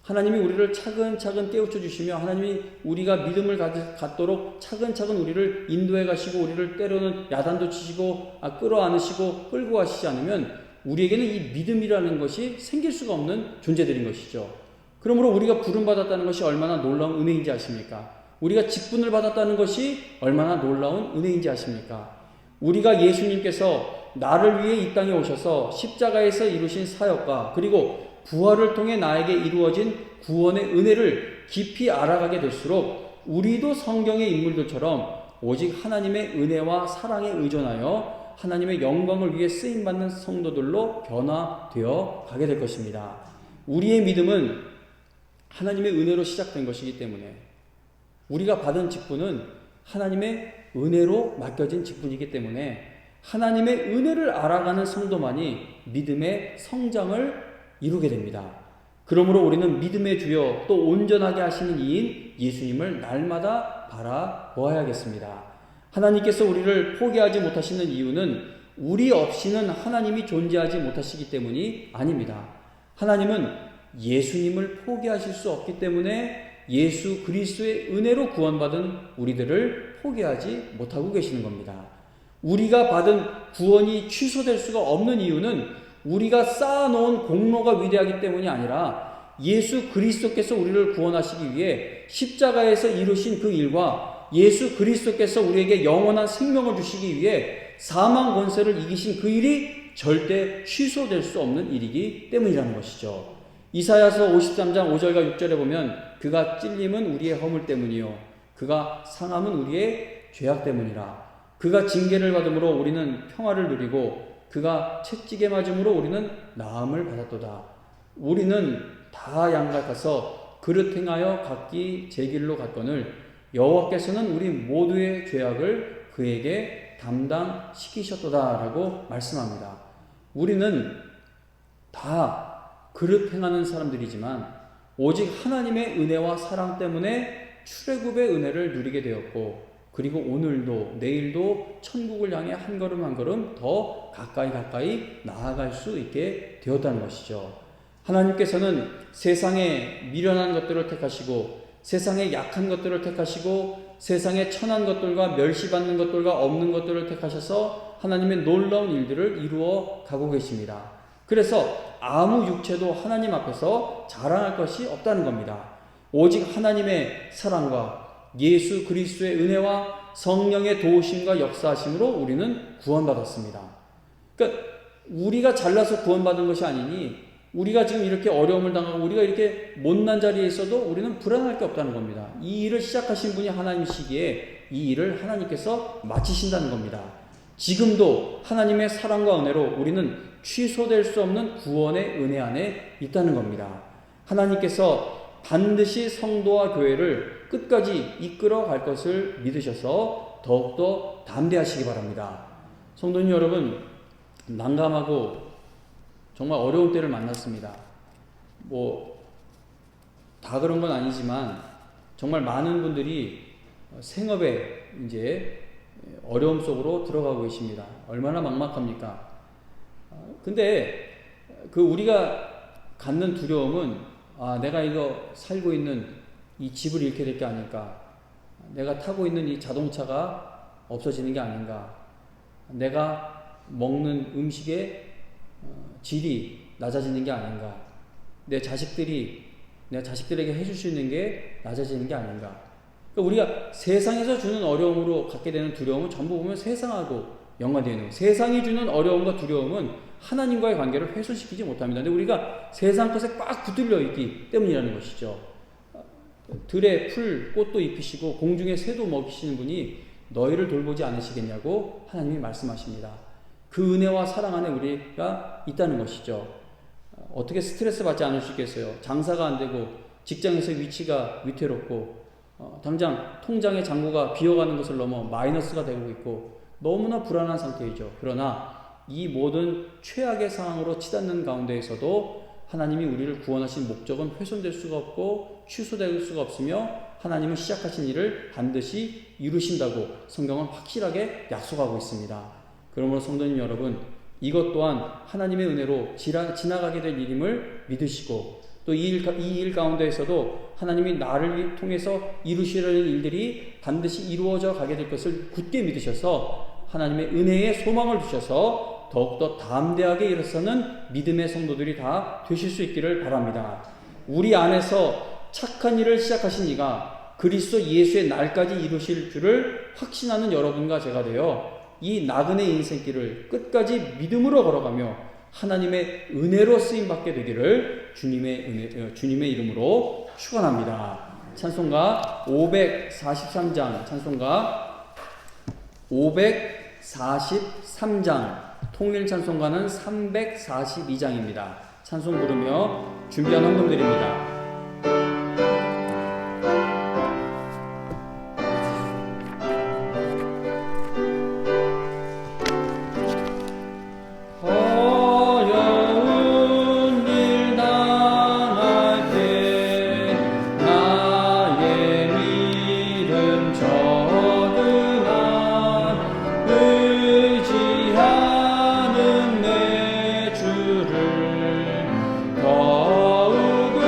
하나님이 우리를 차근차근 깨우쳐 주시며 하나님이 우리가 믿음을 갖도록 차근차근 우리를 인도해 가시고 우리를 때로는 야단도 치시고 끌어안으시고 끌고 가시지 않으면 우리에게는 이 믿음이라는 것이 생길 수가 없는 존재들인 것이죠. 그러므로 우리가 부름받았다는 것이 얼마나 놀라운 은혜인지 아십니까? 우리가 직분을 받았다는 것이 얼마나 놀라운 은혜인지 아십니까? 우리가 예수님께서 나를 위해 이 땅에 오셔서 십자가에서 이루신 사역과 그리고 부활을 통해 나에게 이루어진 구원의 은혜를 깊이 알아가게 될수록 우리도 성경의 인물들처럼 오직 하나님의 은혜와 사랑에 의존하여 하나님의 영광을 위해 쓰임받는 성도들로 변화되어 가게 될 것입니다. 우리의 믿음은 하나님의 은혜로 시작된 것이기 때문에 우리가 받은 직분은 하나님의 은혜로 맡겨진 직분이기 때문에 하나님의 은혜를 알아가는 성도만이 믿음의 성장을 이루게 됩니다. 그러므로 우리는 믿음의 주여 또 온전하게 하시는 이인 예수님을 날마다 바라보아야겠습니다. 하나님께서 우리를 포기하지 못하시는 이유는 우리 없이는 하나님이 존재하지 못하시기 때문이 아닙니다. 하나님은 예수님을 포기하실 수 없기 때문에 예수 그리스도의 은혜로 구원받은 우리들을 포기하지 못하고 계시는 겁니다. 우리가 받은 구원이 취소될 수가 없는 이유는 우리가 쌓아놓은 공로가 위대하기 때문이 아니라 예수 그리스도께서 우리를 구원하시기 위해 십자가에서 이루신 그 일과 예수 그리스도께서 우리에게 영원한 생명을 주시기 위해 사망 권세를 이기신 그 일이 절대 취소될 수 없는 일이기 때문이라는 것이죠. 이사야서 53장 5절과 6절에 보면 그가 찔림은 우리의 허물 때문이요 그가 상함은 우리의 죄악 때문이라. 그가 징계를 받음으로 우리는 평화를 누리고 그가 채찍에 맞음으로 우리는 나음을 받았도다. 우리는 다 양같아서 그릇 행하여 각기 제 길로 갔거늘 여호와께서는 우리 모두의 죄악을 그에게 담당시키셨도다라고 말씀합니다. 우리는 다 그릇 행하는 사람들이지만 오직 하나님의 은혜와 사랑 때문에 출애굽의 은혜를 누리게 되었고 그리고 오늘도 내일도 천국을 향해 한 걸음 한 걸음 더 가까이 나아갈 수 있게 되었다는 것이죠. 하나님께서는 세상의 미련한 것들을 택하시고 세상의 약한 것들을 택하시고 세상의 천한 것들과 멸시받는 것들과 없는 것들을 택하셔서 하나님의 놀라운 일들을 이루어 가고 계십니다. 그래서 아무 육체도 하나님 앞에서 자랑할 것이 없다는 겁니다. 오직 하나님의 사랑과 예수 그리스도의 은혜와 성령의 도우심과 역사하심으로 우리는 구원받았습니다. 그러니까 우리가 잘나서 구원받은 것이 아니니 우리가 지금 이렇게 어려움을 당하고 우리가 이렇게 못난 자리에 있어도 우리는 불안할 게 없다는 겁니다. 이 일을 시작하신 분이 하나님이시기에 이 일을 하나님께서 마치신다는 겁니다. 지금도 하나님의 사랑과 은혜로 우리는 취소될 수 없는 구원의 은혜 안에 있다는 겁니다. 하나님께서 반드시 성도와 교회를 끝까지 이끌어 갈 것을 믿으셔서 더욱더 담대하시기 바랍니다. 성도님 여러분, 난감하고 정말 어려운 때를 만났습니다. 다 그런 건 아니지만 정말 많은 분들이 생업에 이제 어려움 속으로 들어가고 계십니다. 얼마나 막막합니까? 근데 우리가 갖는 두려움은 내가 이거 살고 있는 이 집을 잃게 될 게 아닐까? 내가 타고 있는 이 자동차가 없어지는 게 아닌가? 내가 먹는 음식의 질이 낮아지는 게 아닌가? 내가 자식들에게 해줄 수 있는 게 낮아지는 게 아닌가? 그러니까 우리가 세상에서 주는 어려움으로 갖게 되는 두려움은 전부 보면 세상하고 연관되어 있는 거예요. 세상이 주는 어려움과 두려움은 하나님과의 관계를 훼손시키지 못합니다. 근데 우리가 세상 것에 꽉 붙들려 있기 때문이라는 것이죠. 들에 풀, 꽃도 입히시고 공중에 새도 먹이시는 분이 너희를 돌보지 않으시겠냐고 하나님이 말씀하십니다. 그 은혜와 사랑 안에 우리가 있다는 것이죠. 어떻게 스트레스 받지 않을 수 있겠어요? 장사가 안 되고 직장에서 위치가 위태롭고 당장 통장의 잔고가 비어가는 것을 넘어 마이너스가 되고 있고 너무나 불안한 상태이죠. 그러나 이 모든 최악의 상황으로 치닫는 가운데에서도 하나님이 우리를 구원하신 목적은 훼손될 수가 없고 취소될 수가 없으며 하나님은 시작하신 일을 반드시 이루신다고 성경은 확실하게 약속하고 있습니다. 그러므로 성도님 여러분, 이것 또한 하나님의 은혜로 지나가게 될 일임을 믿으시고 또 이 일 가운데에서도 하나님이 나를 통해서 이루시려는 일들이 반드시 이루어져 가게 될 것을 굳게 믿으셔서 하나님의 은혜에 소망을 두셔서 더욱더 담대하게 일어서는 믿음의 성도들이 다 되실 수 있기를 바랍니다. 우리 안에서 착한 일을 시작하신 이가 그리스도 예수의 날까지 이루실 줄을 확신하는 여러분과 제가 되어 이 나그네 인생길을 끝까지 믿음으로 걸어가며 하나님의 은혜로 쓰임받게 되기를 주님의 이름으로 축원합니다. 찬송가 543장, 찬송가 543장, 통일 찬송가는 342장입니다. 찬송 부르며 준비한 헌금드립니다. 더욱은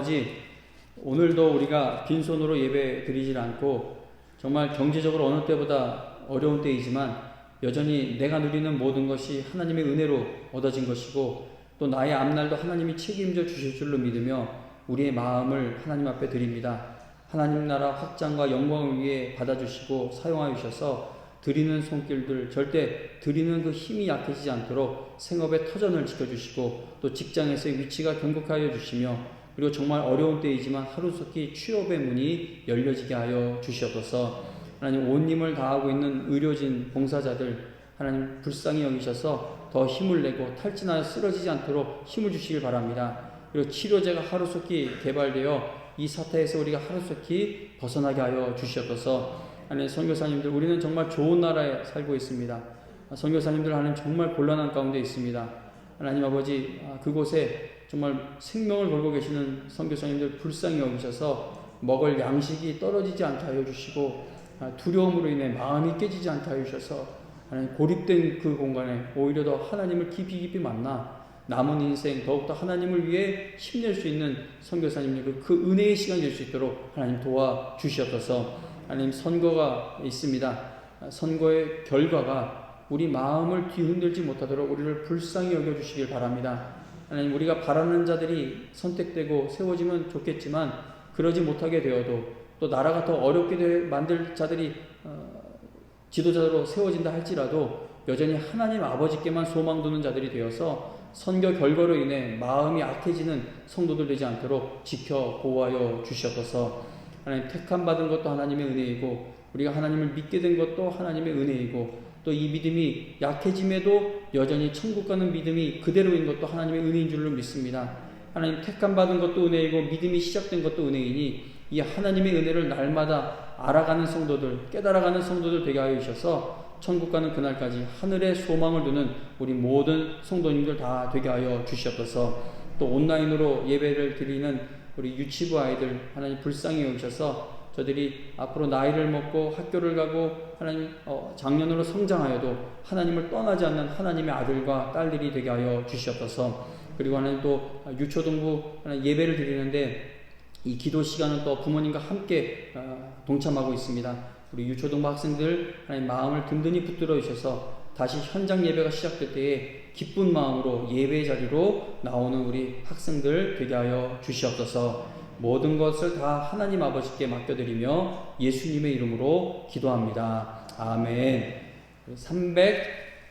아버지, 오늘도 우리가 빈손으로 예배 드리질 않고 정말 경제적으로 어느 때보다 어려운 때이지만 여전히 내가 누리는 모든 것이 하나님의 은혜로 얻어진 것이고 또 나의 앞날도 하나님이 책임져 주실 줄로 믿으며 우리의 마음을 하나님 앞에 드립니다. 하나님 나라 확장과 영광을 위해 받아주시고 사용하여 주셔서 드리는 손길들, 절대 드리는 그 힘이 약해지지 않도록 생업의 터전을 지켜주시고 또 직장에서의 위치가 견고하여 주시며 그리고 정말 어려운 때이지만 하루속히 취업의 문이 열려지게 하여 주시옵소서. 하나님, 온 힘을 다하고 있는 의료진, 봉사자들 하나님 불쌍히 여기셔서 더 힘을 내고 탈진하여 쓰러지지 않도록 힘을 주시길 바랍니다. 그리고 치료제가 하루속히 개발되어 이 사태에서 우리가 하루속히 벗어나게 하여 주시옵소서. 하나님, 선교사님들, 우리는 정말 좋은 나라에 살고 있습니다. 선교사님들 하나님 정말 곤란한 가운데 있습니다. 하나님 아버지, 그곳에 정말 생명을 걸고 계시는 선교사님들 불쌍히 여기셔서 먹을 양식이 떨어지지 않게 하여 주시고 두려움으로 인해 마음이 깨지지 않게 하여 주셔서 하나님 고립된 그 공간에 오히려 더 하나님을 깊이 만나 남은 인생 더욱더 하나님을 위해 힘낼 수 있는 선교사님들 그 은혜의 시간이 될 수 있도록 하나님 도와주시옵소서. 하나님, 선거가 있습니다. 선거의 결과가 우리 마음을 뒤흔들지 못하도록 우리를 불쌍히 여겨주시길 바랍니다. 하나님, 우리가 바라는 자들이 선택되고 세워지면 좋겠지만 그러지 못하게 되어도 또 나라가 더 어렵게 만들 자들이 지도자로 세워진다 할지라도 여전히 하나님 아버지께만 소망 두는 자들이 되어서 선거 결과로 인해 마음이 악해지는 성도들 되지 않도록 지켜 보호하여 주시옵소서. 하나님, 택함 받은 것도 하나님의 은혜이고 우리가 하나님을 믿게 된 것도 하나님의 은혜이고 또 이 믿음이 약해짐에도 여전히 천국 가는 믿음이 그대로인 것도 하나님의 은혜인 줄로 믿습니다. 하나님, 택함 받은 것도 은혜이고 믿음이 시작된 것도 은혜이니 이 하나님의 은혜를 날마다 알아가는 성도들, 깨달아가는 성도들 되게 하여 주셔서 천국 가는 그날까지 하늘에 소망을 두는 우리 모든 성도님들 다 되게 하여 주시옵소서. 또 온라인으로 예배를 드리는 우리 유치부 아이들 하나님 불쌍히 여기셔서 저들이 앞으로 나이를 먹고 학교를 가고 하나님 장년으로 성장하여도 하나님을 떠나지 않는 하나님의 아들과 딸들이 되게 하여 주시옵소서. 그리고 하나님 또 유초등부 예배를 드리는데 이 기도 시간은 또 부모님과 함께 동참하고 있습니다. 우리 유초등부 학생들 하나님 마음을 든든히 붙들어 주셔서 다시 현장 예배가 시작될 때에 기쁜 마음으로 예배 자리로 나오는 우리 학생들 되게 하여 주시옵소서. 모든 것을 다 하나님 아버지께 맡겨드리며 예수님의 이름으로 기도합니다. 아멘.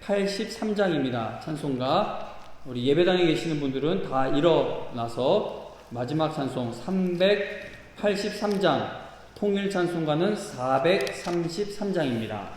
383장입니다. 찬송가. 우리 예배당에 계시는 분들은 다 일어나서 마지막 찬송 383장, 통일 찬송가는 433장입니다.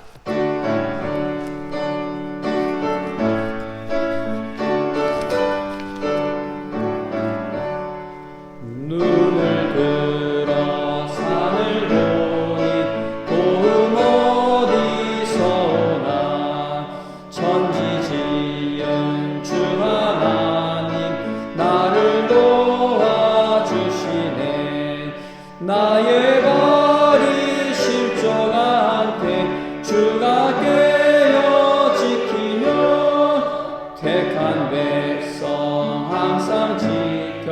나의 발이 실족한 때 주가 깨어 지키며 택한 백성 항상 지켜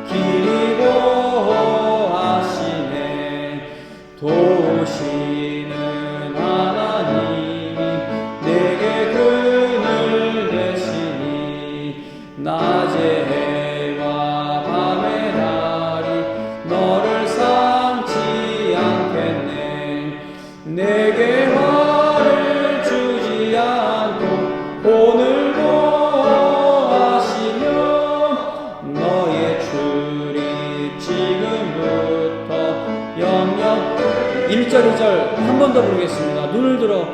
길이 보호하시네. 도우시는 하나님이 내게 그늘 되시니 낮에 해와 밤에 달이 너를 내게 화를 주지 않고 오늘도 하시며 너의 출입 지금부터 영영 1절 2절 한 번 더 부르겠습니다. 눈을 들어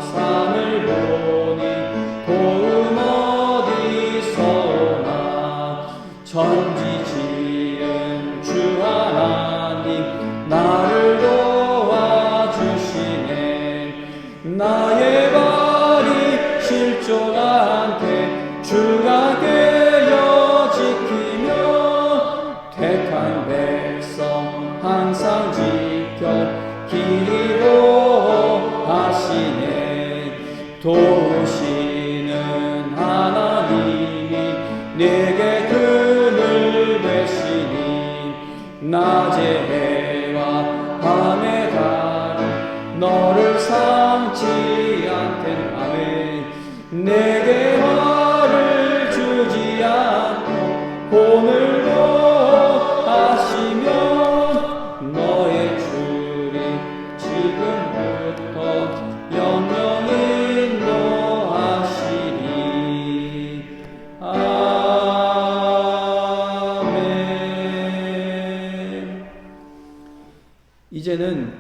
산을 보니 도움 어디서 오나. 천지 지은 주 하나님 나를 도와주시네. 나의 발이 실족한 때 주가 깨어 지키며 택한 백성 항상 지켜 길이 보호하시네. 도우시는 하나님이 내게 그늘 내게 화를 주지 않고 오늘도 하시면 너의 주리 지금부터 영영 인도하시리. 아멘. 이제는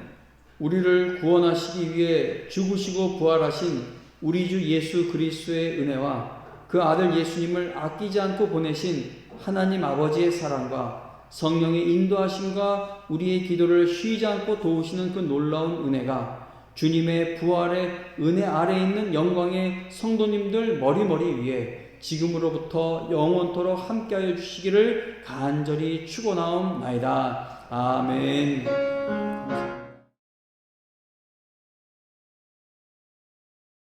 우리를 구원하시기 위해 죽으시고 부활하신 우리 주 예수 그리스도의 은혜와 그 아들 예수님을 아끼지 않고 보내신 하나님 아버지의 사랑과 성령의 인도하심과 우리의 기도를 쉬지 않고 도우시는 그 놀라운 은혜가 주님의 부활의 은혜 아래에 있는 영광의 성도님들 머리머리 위에 지금으로부터 영원토록 함께하여 주시기를 간절히 축원하옵나이다. 아멘.